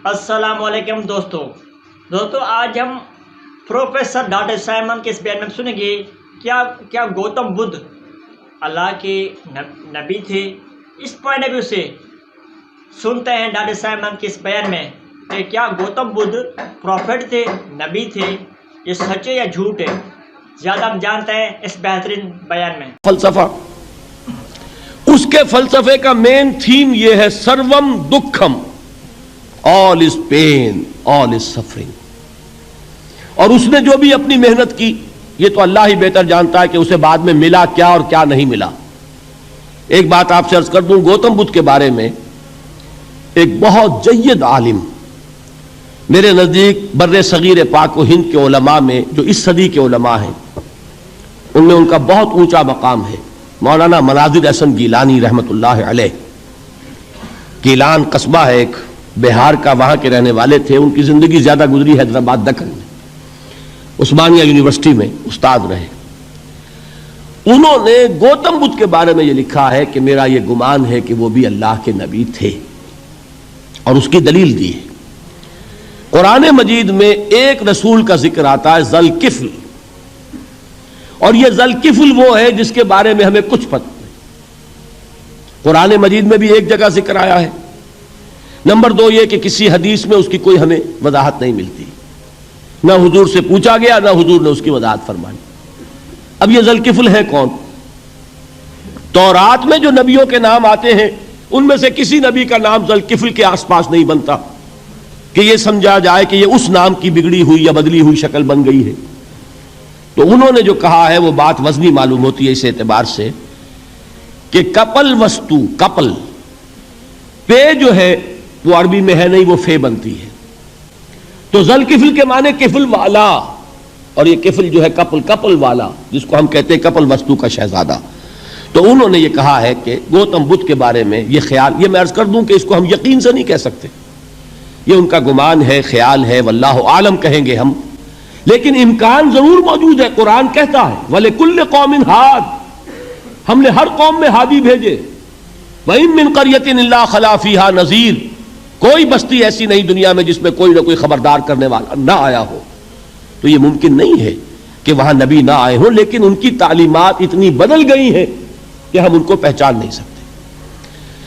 السلام علیکم دوستو آج ہم پروفیسر ڈاکٹر سائمن کے اس بیان میں سنیں گے کیا گوتم بدھ اللہ کے نبی تھے۔ اس پوائنٹ آف ویو سے سنتے ہیں ڈاکٹر سائمن کے اس بیان میں کہ کیا گوتم بدھ پروفیٹ تھے، نبی تھے، یہ سچ ہے یا جھوٹ ہے۔ زیادہ ہم جانتے ہیں اس بہترین بیان میں۔ فلسفہ، اس کے فلسفے کا مین تھیم یہ ہے سروم دکھم، all is pain, all is suffering۔ اور اس نے جو بھی اپنی محنت کی یہ تو اللہ ہی بہتر جانتا ہے کہ اسے بعد میں ملا کیا اور کیا نہیں ملا۔ ایک بات آپ سے عرض کر دوں، گوتم بدھ کے بارے میں ایک بہت جید عالم میرے نزدیک بر صغیر پاک و ہند کے علماء میں جو اس صدی کے علماء ہیں ان میں ان کا بہت اونچا مقام ہے، مولانا مناظر احسن گیلانی رحمۃ اللہ علیہ۔ گیلان قصبہ ہے ایک بہار کا، وہاں کے رہنے والے تھے، ان کی زندگی زیادہ گزری حیدرآباد دکن میں، عثمانیہ یونیورسٹی میں استاد رہے۔ انہوں نے گوتم بدھ کے بارے میں یہ لکھا ہے کہ میرا یہ گمان ہے کہ وہ بھی اللہ کے نبی تھے، اور اس کی دلیل دی ہے۔ قرآن مجید میں ایک رسول کا ذکر آتا ہے ذوالکفل، اور یہ ذوالکفل وہ ہے جس کے بارے میں ہمیں کچھ پتہ نہیں۔ قرآن مجید میں بھی ایک جگہ ذکر آیا ہے۔ نمبر دو یہ کہ کسی حدیث میں اس کی کوئی ہمیں وضاحت نہیں ملتی، نہ حضور سے پوچھا گیا نہ حضور نے اس کی وضاحت فرمائی۔ اب یہ ذوالکفل ہے کون؟ تورات میں جو نبیوں کے نام آتے ہیں ان میں سے کسی نبی کا نام ذوالکفل کے آس پاس نہیں بنتا کہ یہ سمجھا جائے کہ یہ اس نام کی بگڑی ہوئی یا بدلی ہوئی شکل بن گئی ہے۔ تو انہوں نے جو کہا ہے وہ بات وزنی معلوم ہوتی ہے اس اعتبار سے کہ کپل وستو، کپل پے جو ہے وہ عربی میں ہے نہیں، وہ فے بنتی ہے۔ تو ذوالکفل کے معنی کفل والا، اور یہ کفل جو ہے کپل والا، جس کو ہم کہتے ہیں کپل وستو کا شہزادہ۔ تو انہوں نے یہ کہا ہے کہ گوتم بدھ کے بارے میں یہ خیال، یہ میں عرض کر دوں کہ اس کو ہم یقین سے نہیں کہہ سکتے، یہ ان کا گمان ہے، خیال ہے، واللہ عالم کہیں گے ہم، لیکن امکان ضرور موجود ہے۔ قرآن کہتا ہے وَلِكُلِّ قَوْمٍ ہَادٍ، ہم نے ہر قوم میں ہادی بھیجے۔ وَإِن مِّن قَرْيَةٍ إِلَّا خَلَا فِيهَا نَذِيرٌ، کوئی بستی ایسی نہیں دنیا میں جس میں کوئی نہ کوئی خبردار کرنے والا نہ آیا ہو۔ تو یہ ممکن نہیں ہے کہ وہاں نبی نہ آئے ہوں، لیکن ان کی تعلیمات اتنی بدل گئی ہیں کہ ہم ان کو پہچان نہیں سکتے۔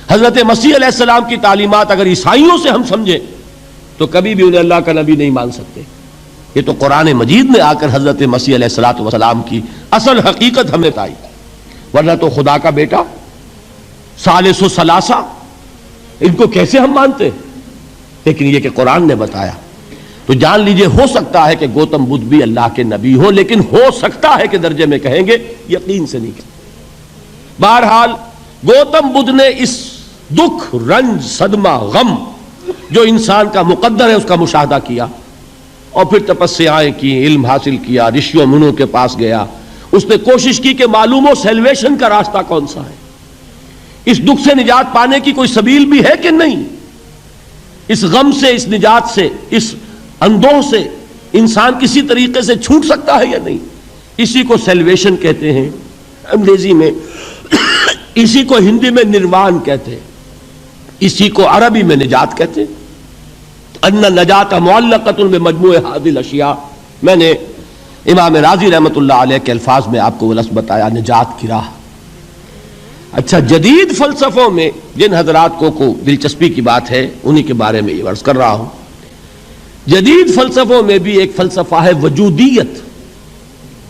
حضرت مسیح علیہ السلام کی تعلیمات اگر عیسائیوں سے ہم سمجھیں تو کبھی بھی انہیں اللہ کا نبی نہیں مان سکتے۔ یہ تو قرآن مجید نے آ کر حضرت مسیح علیہ السلام کی اصل حقیقت ہمیں بتائی، ورنہ تو خدا کا بیٹا ثالث و ثلاثہ ان کو کیسے ہم مانتے؟ لیکن یہ کہ قرآن نے بتایا۔ تو جان لیجئے ہو سکتا ہے کہ گوتم بدھ بھی اللہ کے نبی ہو، لیکن ہو سکتا ہے کہ درجے میں کہیں گے، یقین سے نہیں کہیں۔ بہرحال گوتم بدھ نے اس دکھ، رنج، صدمہ، غم جو انسان کا مقدر ہے اس کا مشاہدہ کیا، اور پھر تپسیائیں کی، علم حاصل کیا، رشیوں منوں کے پاس گیا، اس نے کوشش کی کہ معلوم ہو سیلویشن کا راستہ کون سا ہے، اس دکھ سے نجات پانے کی کوئی سبیل بھی ہے کہ نہیں، اس غم سے، اس نجات سے، اس اندوہ سے انسان کسی طریقے سے چھوٹ سکتا ہے یا نہیں۔ اسی کو سیلویشن کہتے ہیں انگریزی میں، اسی کو ہندی میں نروان کہتے ہیں، اسی کو عربی میں نجات کہتے ہیں۔ ان نجات معلقۃ بمجموع هذه الاشیاء، میں نے امام رازی رحمۃ اللہ علیہ کے الفاظ میں آپ کو وہ لفظ بتایا، نجات کی راہ۔ اچھا، جدید فلسفوں میں جن حضرات کو دلچسپی کی بات ہے انہی کے بارے میں یہ عرض کر رہا ہوں۔ جدید فلسفوں میں بھی ایک فلسفہ ہے وجودیت،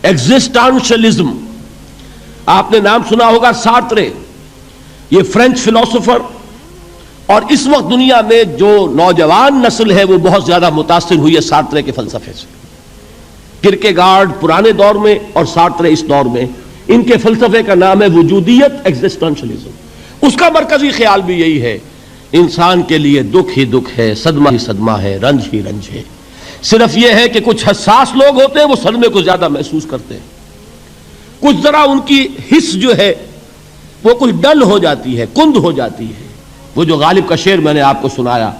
ایگزسٹانشلزم۔ آپ نے نام سنا ہوگا سارترے، یہ فرینچ فلسفر، اور اس وقت دنیا میں جو نوجوان نسل ہے وہ بہت زیادہ متاثر ہوئی ہے سارترے کے فلسفے سے۔ کرکیگارڈ پرانے دور میں اور سارترے اس دور میں، ان کے فلسفے کا نام ہے وجودیت، ایگزسٹنشلزم۔ اس کا مرکزی خیال بھی یہی ہے، انسان کے لیے دکھ ہی دکھ ہے، صدمہ ہی صدمہ ہے، رنج ہی رنج ہے۔ صرف یہ ہے کہ کچھ حساس لوگ ہوتے ہیں وہ صدمے کو زیادہ محسوس کرتے ہیں، کچھ ذرا ان کی حس جو ہے وہ کچھ ڈل ہو جاتی ہے، کند ہو جاتی ہے۔ وہ جو غالب کا شعر میں نے آپ کو سنایا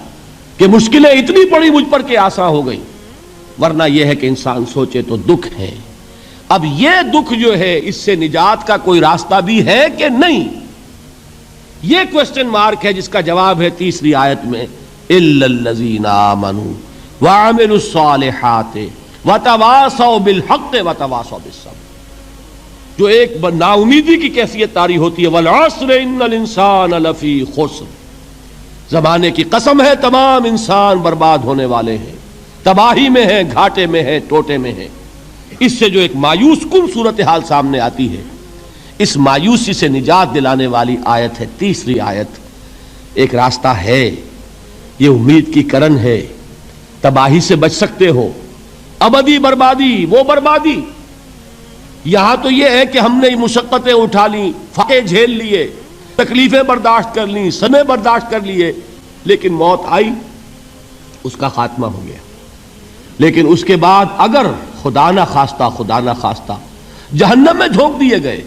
کہ مشکلیں اتنی پڑی مجھ پر کہ آساں ہو گئی، ورنہ یہ ہے کہ انسان سوچے تو دکھ ہے۔ اب یہ دکھ جو ہے اس سے نجات کا کوئی راستہ بھی ہے کہ نہیں، یہ کوسچن مارک ہے، جس کا جواب ہے تیسری آیت میں الا الذین آمنوا وعملوا الصالحات وتواصوا بالحق وتواصوا بالصبر. جو ایک نا امیدی کی کیفیت طاری ہوتی ہے، والعصر ان الانسان لفی خسر، زمانے کی قسم ہے تمام انسان برباد ہونے والے ہیں، تباہی میں ہیں، گھاٹے میں ہیں، ٹوٹے میں ہیں. اس سے جو ایک مایوس کن صورتحال سامنے آتی ہے، اس مایوسی سے نجات دلانے والی آیت ہے تیسری آیت. ایک راستہ ہے، یہ امید کی کرن ہے، تباہی سے بچ سکتے ہو. ابدی بربادی، وہ بربادی یہاں تو یہ ہے کہ ہم نے مشقتیں اٹھا لیں، فاقے جھیل لیے، تکلیفیں برداشت کر لیں، صدمے برداشت کر لیے، لیکن موت آئی، اس کا خاتمہ ہو گیا. لیکن اس کے بعد اگر خدا نہ خواستہ جہنم میں جھونک دیے گئے،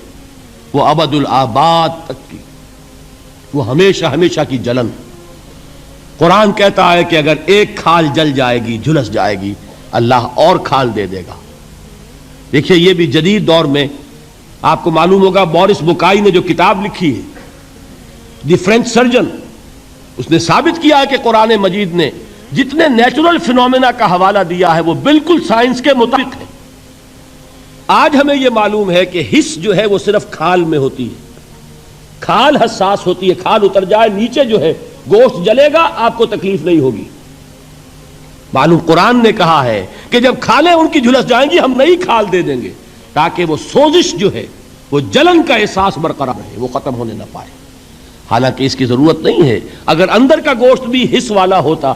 وہ ابد الآباد تک کی، وہ ہمیشہ کی جلن. قرآن کہتا ہے کہ اگر ایک کھال جل جائے گی، جھلس جائے گی، اللہ اور کھال دے دے گا. دیکھیے یہ بھی جدید دور میں آپ کو معلوم ہوگا، بورس بکائی نے جو کتاب لکھی ہے، دی فرینچ سرجن، اس نے ثابت کیا ہے کہ قرآن مجید نے جتنے نیچرل فینومینا کا حوالہ دیا ہے وہ بالکل سائنس کے مطابق ہے. آج ہمیں یہ معلوم ہے کہ حس جو ہے وہ صرف کھال میں ہوتی ہے، کھال حساس ہوتی ہے، کھال اتر جائے نیچے جو ہے گوشت جلے گا، آپ کو تکلیف نہیں ہوگی. معلوم قرآن نے کہا ہے کہ جب کھالیں ان کی جھلس جائیں گی، ہم نئی کھال دے دیں گے تاکہ وہ سوزش جو ہے، وہ جلن کا احساس برقرار رہے، وہ ختم ہونے نہ پائے. حالانکہ اس کی ضرورت نہیں ہے. اگر اندر کا گوشت بھی حس والا ہوتا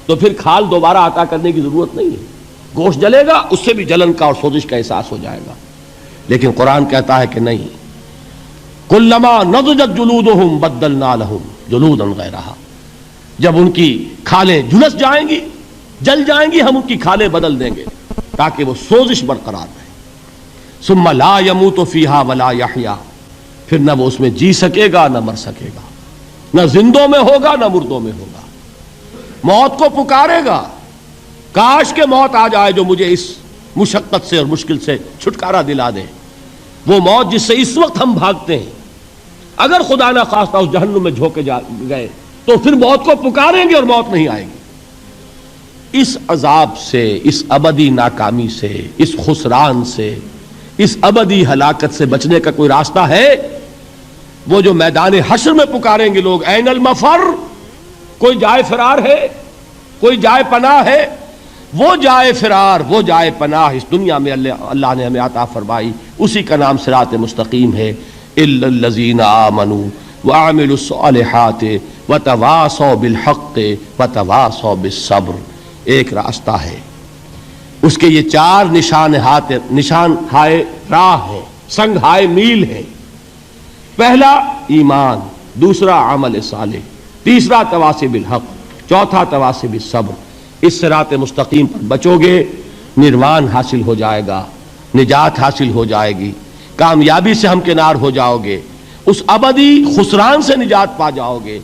تو پھر کھال دوبارہ عطا کرنے کی ضرورت نہیں ہے. گوشت جلے گا، اس سے بھی جلن کا اور سوزش کا احساس ہو جائے گا. لیکن قرآن کہتا ہے کہ نہیں، کلما نضجت جلودہم بدلنا لہم جلودا غیرہا. جب ان کی کھالیں جھلس جائیں گی، جل جائیں گی، ہم ان کی کھالیں بدل دیں گے تاکہ وہ سوزش برقرار رہے. ثم لا يموت فیہا ولا یحیا، پھر نہ وہ اس میں جی سکے گا نہ مر سکے گا، نہ زندوں میں ہوگا نہ مردوں میں ہوگا. موت کو پکارے گا، کاش کہ موت آ جائے جو مجھے اس مشقت سے اور مشکل سے چھٹکارا دلا دے. وہ موت جس سے اس وقت ہم بھاگتے ہیں، اگر خدا نہ خواستہ اس جہنم میں جھونکے گئے تو پھر موت کو پکاریں گے اور موت نہیں آئے گی. اس عذاب سے، اس ابدی ناکامی سے، اس خسران سے، اس ابدی ہلاکت سے بچنے کا کوئی راستہ ہے؟ وہ جو میدان حشر میں پکاریں گے لوگ، این المفر، کوئی جائے فرار ہے، کوئی جائے پناہ ہے؟ وہ جائے فرار، وہ جائے پناہ اس دنیا میں اللہ نے ہمیں عطا فرمائی، اسی کا نام صراط مستقیم ہے. الا الذین آمنوا وعملوا الصالحات وتواصوا بالحق وتواصوا بالصبر. ایک راستہ ہے، اس کے یہ چار نشان ہائے راہ ہے، سنگ ہائے میل ہے. پہلا ایمان، دوسرا عمل صالح، تیسرا تواصی بالحق، چوتھا تواصی بالصبر. اس صراط مستقیم پر بچو گے، نروان حاصل ہو جائے گا، نجات حاصل ہو جائے گی، کامیابی سے ہمکنار ہو جاؤ گے، اس ابدی خسران سے نجات پا جاؤ گے.